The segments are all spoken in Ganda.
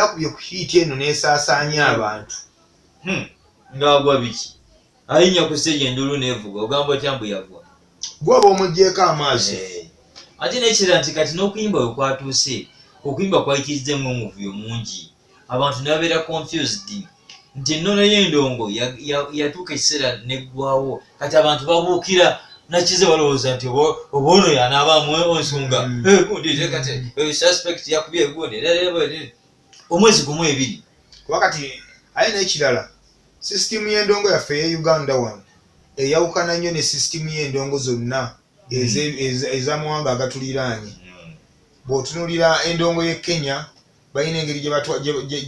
yakubye ku hit eno n'esaasaanya abantu. Ngagwa biki ayinya ku stage endulu nevuga ogamba tyambu yagwa gwaba omugyeeko amaaso. Ate nekira nti kati n'okuyimba we kwatuuse okuyimba kwayitirizzemu omuvuyo mungi abantu ne babeera confused nti ennono y'endongo yatuuka ekiseera neggwawo kati abantu babuukira nakize balowooza nti oba ono yanaabaamu ensonga suspect yakubye egundi omwezi gumu ebiri kuba kati aye n'ekirala sisitimu y'endongo yaffe eya Uganda wano eyawukana nnyo ne sisitimu y'endongo zonna ez'amawanga agatuliraanye. Bw'otunuulira endongo y'e Kenya balina engeri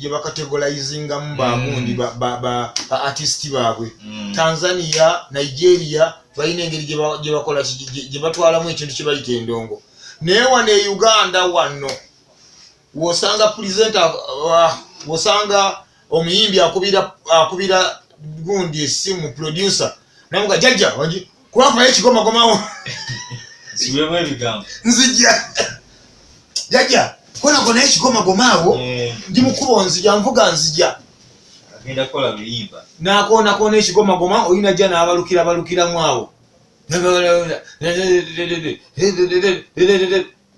gye bakategorizingamu bagundi ba artisti baabwe. Tanzania, Nigeria balina engeri gye bakola gye batwalamu ekintu kye bayita endongo. Naye wano e Uganda wano w'osanga presenter w'osanga omuyimbi akubira gundi essimu producer namuga jajja wangi kubafayo ekigomagomawo siwemu ebigambo nzija jajja kona ekigomagomaawo ndi mukubo nzija nvuga nzija agenda kola biyimba nakona ekigomagoma oyina jja n'abalukiramu awo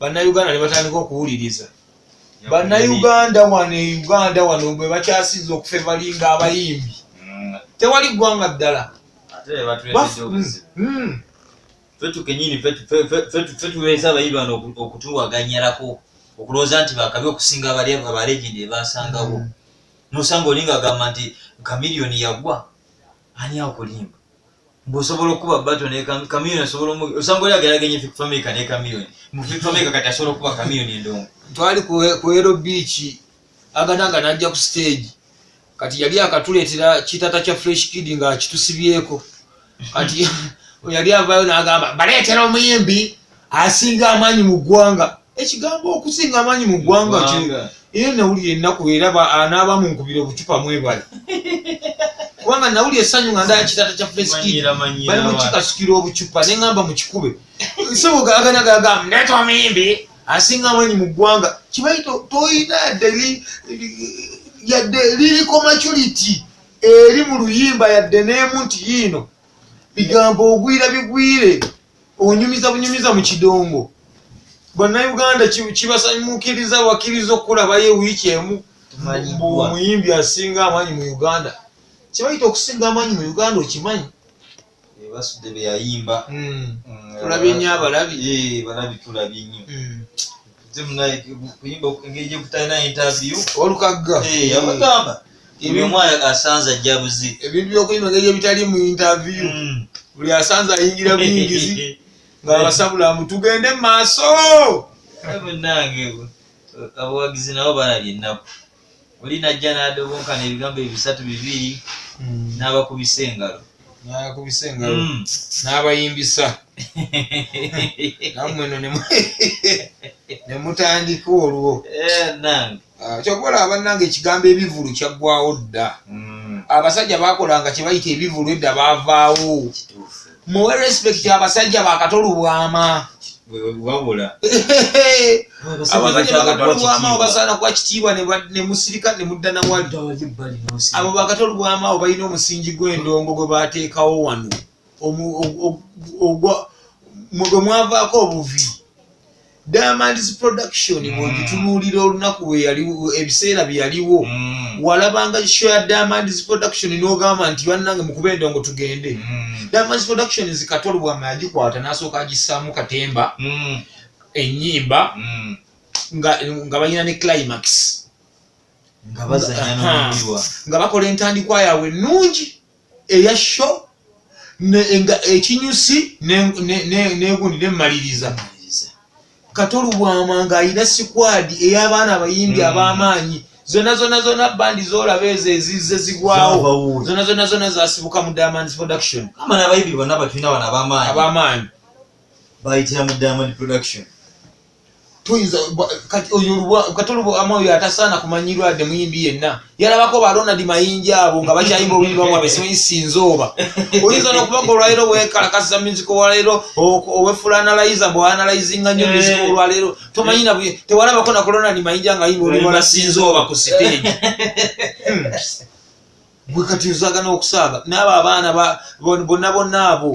bannayuganda ne batandika okuwuliriza. Bannayuganda wano bwe bakyasinza okufevalinga abayimbi tewali ggwanga ddala. Fetu kenyini fetu weza abayimbi wano okutuwaganyirako okulowooza nti bakabi okusinga abalegende basangawo nosanga olinga agamba nti Chameleone yagwa ani akulimba mbosobola okuba baton Chameleone asobola osanga oli ageraganya Fik Fameka ne Chameleone mu Fik Fameka kati asobola okuba Chameleone endongo. Twali ku Aero Beach agananga najja ku stage kati yali akatuleetera kitata kya Fresh Kid nga akitusibyeko kati yali avayo n'agamba baleetera omuyimbi asinga amaanyi mu ggwanga. Ekigambo okusinga amaanyi mu ggwanga iyo nawulira ennaku era anaabamu nkubira obucupa mwebale kubanga nawulira essanyu nga ndaya kitata kya Fresh Kid bali mu kikasukira obucupa ne ngamba mu kikube so gagana mleeta omuyimbi asinga amaanyi mu ggwanga kibayi toyina yadde liriko maturity eri mu luyimba yadde n'emu nti yiino bigambo ogwira bigwire onyumiza mu kidongo. Bannayuganda kibasanyumukiriza wakkiriza okulabayo wiiki emu omuyimbi asinga amaanyi mu Uganda. Kibayita okusinga amaanyi mu Uganda okimanyi basudde beyayimba tulabye nnyo abalabi balabi tulabye nnyo kuyimba engeri gyekutalina interview olukagga abagamba ebimwaya asanza ajja buzi ebintu by'okuyimba engeri ebitali mu interview buli asanza ayingira buyingizi ng'abasabulamu tugende mu maaso nange abawagizi nabo balabye ennaku oli najja n'adobonkana ebigambo ebisatu bibiri n'abakubisa engalo n'abayimbisa nammwe eno ne mutandika olwo nange kyokukola bannange ekigambo ebivulu kyaggwawo dda. Abasajja bakolanga kye bayita ebivulu edda baavaawo. Muwe respect abasajja bakatolubwama wabula abasajja bakatolubwama obasaana kuba kitiibwa ne musirika ne mudda nawali. Abo bakatolubwama abo balina omusingi gw'endongo gwe baateekawo wano gwe mwavaako obuvi. Diamond's production bw'ogitunuulira olunaku ebiseera bye yaliwo walabanga show ya Diamond's production n'ogamba nti bannange mukube endongo tugende. Diamond's production zikatolubwama yagikwata n'asooka agissaamu katemba ennyimba nga balina ne climax nga bakola entandikwa yaabwe ennungi eya show ekinyusi n'egundi n'emmaliriza. Katolubwama ng'ayina squad ey'abaana abayimbi ab'amaanyi zonna bandi z'olaba ezo ezizze zigwawo zonna zasibuka mu Diamond's production. Kama n'abayimbi bonna batulina bano ab'amaanyi ab'amaanyi bayitira mu Diamond production. toyinza kati oyo katolo amoyo atasaana kumanyirwa de muyimbi yenna yalabako ba Ronald Mayinja abo nga bakyayimba obuyimbi bamwe abesemanyi sinzooba oyinza n'okubaka olwaleero bwekalakasa music olwaleero owefulanalyza mbwe analyzinga nnyo music olwaleero tomanyi na tewalabako na Ronald Mayinja nga yimba olwaleero sinzooba ku stage bwe kati uzagana okusaaga n'abo abaana bonna abo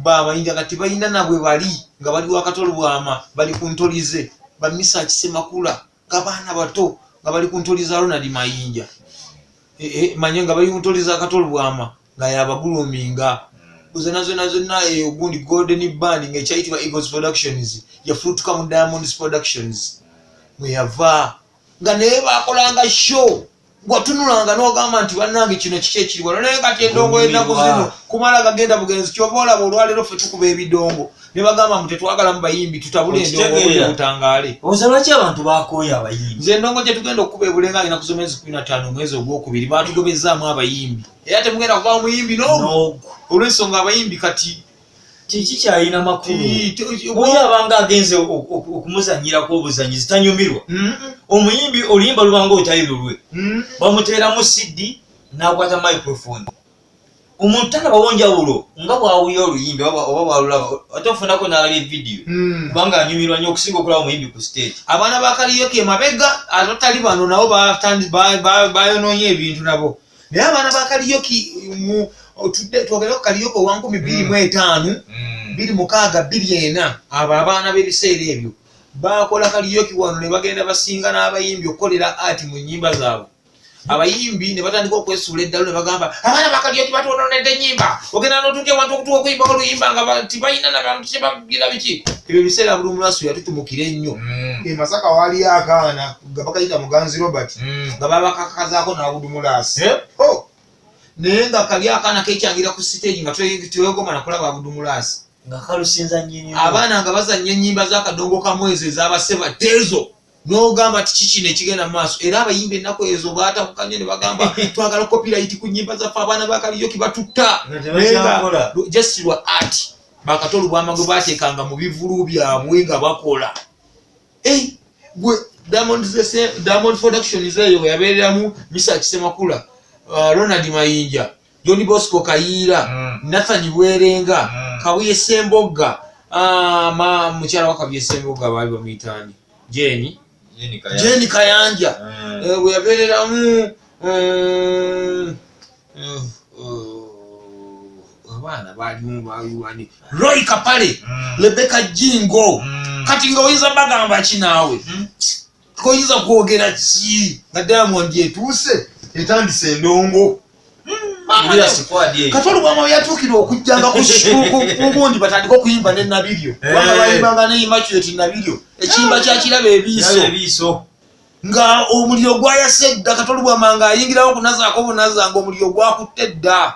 Mayinja kati balina nabwe bali nga bali wakatolo bwama bali kuntolize bamisa kisemakula ngabaana bato nga bali kuntoliza Ronald Mayinja manye nga bali kuntoliza akatolo bwama nga yabaguluminga zonna ogundi Golden Band nga ekyayitibwa Eagles Productions yafutuka mu Diamonds Productions mwe yava nga naye bakolanga show watunulanga n'ogamba nti bannange kino kiki ekiriwala naye kati endongo ennaku zino kumala gagenda bugenzi kyova olaba olwaleero ffe tukuba ebidongo ne bagamba mu tetwagalamu bayimbi tutabule endongo butangaale oza lwaki abantu bakooya abayimbi nze endongo gye tugenda okukuba ebulenga ngina kusoma ezi 15 omwezi ogwokubiri baatugobezaamu abayimbi era temugenda kuba muyimbi n'ogu olw'ensonga abayimbi kati kiki kyalina makulu oyo abanga agenze okumuzanyirako obuzanyizi tanyumirwa omuyimbi oluyimba lubanga olutayiro lwe bamuteeramu CD n'akwata microphone omuntu talaba wonjawulo nga bwawulira oluyimbi oba bwalulaba ate ofunako n'alabya vidiyo kubanga anyumirwa nnyo okusinga okulaba omuyimbi ku stage abaana ba kaliyoke mabega atotali bano nabo bayonoonye ebintu nabo naye abaana ba kaliyoke twogereko kaliyoke owa 2025 2024 abo abaana b'ebiseera ebyo bakola kaliyoke wano ne bagenda basinga n'abayimbi okukolera ati mu nnyimba zaabwe abayimbi ne batandika okwesuula eddalo ne bagamba abaana ba kaliyoke batwononedde ennyimba ogenda n'otuuka ewantu okutuuka okuyimba oluyimba nga tibalina nabantu kyebagira biki ebyo biseera buli omulasu yatutumukira ennyo Masaka waaliyo akaana nga bakayita Muganzi Robert nga babakakazaako n'Abudumulaasi naye nga kali akaana kekyangira ku stage nga twegoma nakulaba Abudumulaasi nga kalusinza nnyini abaana nga bazannya ennyimba z'akadongo kamwezi ez'abaseba tezo n'ogamba ti kiki ne kigenda mu maaso era abayimba ennaku ezo baatabuka nnyo ne bagamba twagala copyright ku nnyimba zaffe abaana ba kaliyoke batutta just lwa art bakatolo bwama gwe baateekanga mu bivulu byabwe nga bakola gwe Diamond Productions eyo bwe yabeereramu Misa Kisemakula Ronald Mayinja Johnny Bosco Kayiira Nathan Bwerenga Kabuye Sembogga mukyala wa Kabuye Sembogga baali bamuyitani Jeni Kayanja bwe yabeereramu abaana baalimu Roy Kapale Rebecca Jingo kati nga oyinza bagamba ki naawe koyinza kwogera ki nga Diamond etuuse etandise endongo katolo bwama yatuukira okujjanga kugundi batandika okuyimba ne Nabiryo banga bayimbanga ne Immaculate Nabiryo ekiyimba kyakiraba ebiiso nga omuliro gwayase edda katolo bwama nga ayingirawo okunazaako obunaza nga omuliro gwakutte edda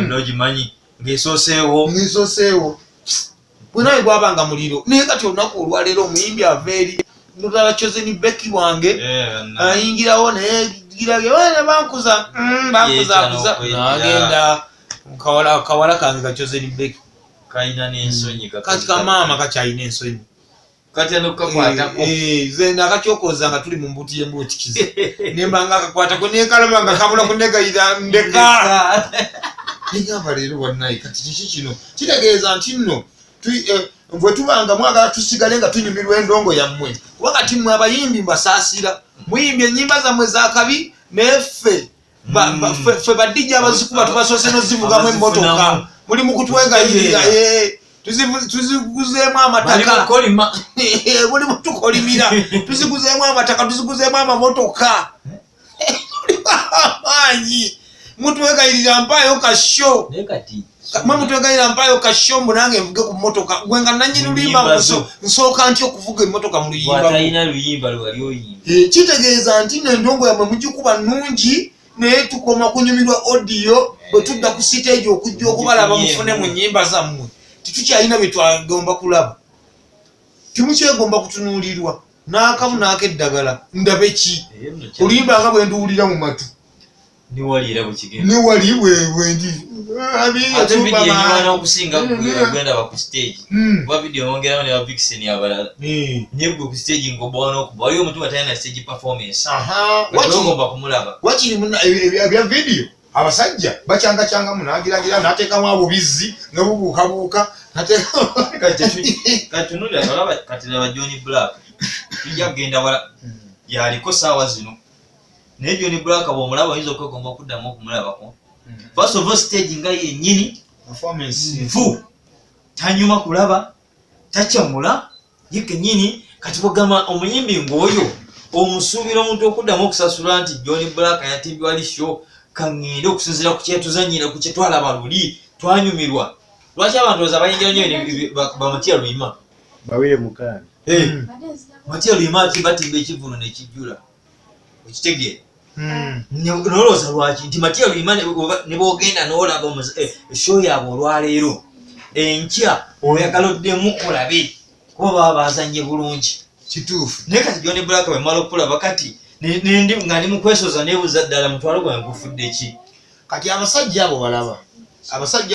nogimanyi ng'esooseewo bwenawe gwabanga muliro naye kati olunaku olwaleero omuyimbi ava eri ndala Chosen Becky wange ayingirawo naye bankuza agenda kawala kange ka Chosen Becky kalina n'ensonyi kati kamaama kakyalina ensonyi kati anokakwatako ze nakakyokoza nga tuli mu mbuti y'embutikize nembanga akakwatako nenkalaba nga kabula kunegayira ndeka nigamba leero bannaye kati kiki kino kitegeeza nti nno bwe tubanga mwagala tusigale nga tunyumirwa endongo yammwe wakati mmwe abayimbi mbasaasira muyimbi ennyimba zammwe zakabi neffe ffe badijja abazikuba tubasoose nozivugamu emmotoka muli mu kutwegayirira tuziguzeemu amataka muli mutukolimira tuziguzeemu amataka tuziguzeemu amamotoka amaanyi mutwegayirira mpaayo kasho mutwegayirira mpaayo kasho mbu nange nvuge ku mmotoka gwe nga nannyini luyimba nsooka ntya okuvuga emmotoka mu luyimba kitegeeza nti n'endongo yammwe mugikuba nnungi naye tukoma kunyumirwa audio bwe tudda ku siteegi okujja okubalaba mufune mu nnyimba zammwe titukyalina bye twagomba kulaba timukyegomba kutunuulirwa n'akamu n'akeddagala ndabe ki oluyimba nga bwe nduwulira mu matu ni wali era bukigenda ni wali wendi ate video nywana okusinga gwenda ba ku stage ba video ongera ne ba vixen abalala nyebwe ku stage ngobwana okuba wali omuntu atayina stage performance wachigomba kumulaba wachiri bya video abasajja bachanga munagira natekamu abo bizzi nga bubuuka nateka katunula balaba katira Johnny Black tujja genda wala yaliko sawa zino ne Johnny Black bomulaba yizo kwegomba kuddamu okumulabako first of all stage nga yennyini performance nfu tanyuma kulaba tachamula yike nyini kati bogama omuyimbi ngoyo omusubira omuntu okuddamu okusasula nti Johnny Black yatimbwa ali show kangende okusinzira ku kyetuzanyira ku kyetwalaba luli twanyumirwa lwaki abantu bazabayingira nnyo ba Matia Luyima bawire mukani Matia Luyima batimba ekivuno nekijjula okitegeera noloza lwaki nti Matia Luyima ne boogenda n'olaba show yaabwe olwaleero enkya oyagala oddemu olabe kuba baba bazanye bulungi kituufu naye kati Johnny Black bwe mala okulaba kati nga ndi mu kwesoza neebuuza ddala mutwalo gwange gufudde ki kati abasajja abo balaba abasajja